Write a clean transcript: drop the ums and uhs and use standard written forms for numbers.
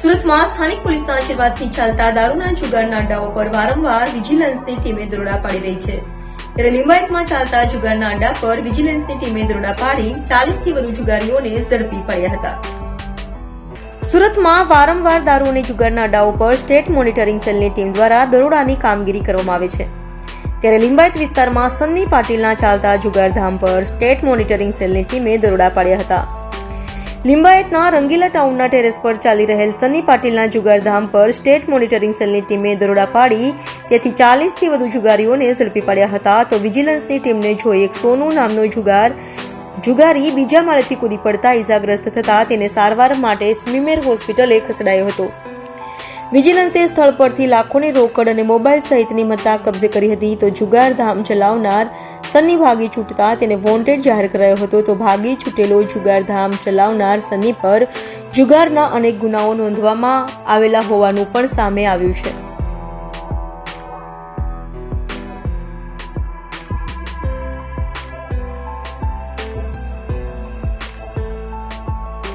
સુરતમાં સ્થાનિક પોલીસના આશીર્વાદથી ચાલતા દારૂના જુગારના અડ્ડાઓ પર વારંવાર વિજિલન્સની ટીમે દરોડા પાડી રહી છે. ત્યારે લિંબાયતમાં ચાલતા જુગારના અડ્ડા પર વિજિલન્સની ટીમે દરોડા પાડી 40થી વધુ જુગારીઓને ઝડપી પાડ્યા હતા. સુરતમાં વારંવાર દારૂ અને જુગારના અડ્ડાઓ પર સ્ટેટ મોનિટરિંગ સેલની ટીમ દ્વારા દરોડાની કામગીરી કરવામાં આવે છે. ત્યારે લિંબાયત વિસ્તારમાં સન્ની પાટીલના ચાલતા જુગારધામ પર સ્ટેટ મોનિટરિંગ સેલની ટીમે દરોડા પાડ્યા હતા. લિંબાયતના રંગીલા ટાઉનના ટેરેસ પર ચાલી રહેલ સન્ની પાટીલના જુગારધામ પર સ્ટેટ મોનિટરિંગ સેલની ટીમે દરોડા પાડી તેથી 40થી વધુ જુગારીઓને ઝડપી પાડ્યા હતા. તો વિજિલન્સની ટીમને જોઈ એક સોનુ નામનો જુગારી બીજા માળેથી કૂદી પડતા ઇજાગ્રસ્ત થતા તેને સારવાર માટે સ્મીમેર હોસ્પિટલે ખસેડાયો હતો. વિજિલન્સે સ્થળ પરથી લાખોની રોકડ અને મોબાઈલ સહિતની મત્તા કબજે કરી હતી. તો જુગારધામ ચલાવનાર સન્ની ભાગી છૂટતા તેને વોન્ટેડ જાહેર કરાયો હતો. તો ભાગી છૂટેલો જુગારધામ ચલાવનાર સન્ની પર જુગારના અનેક ગુનાઓ નોંધવામાં આવેલા હોવાનું પણ સામે આવ્યું છે.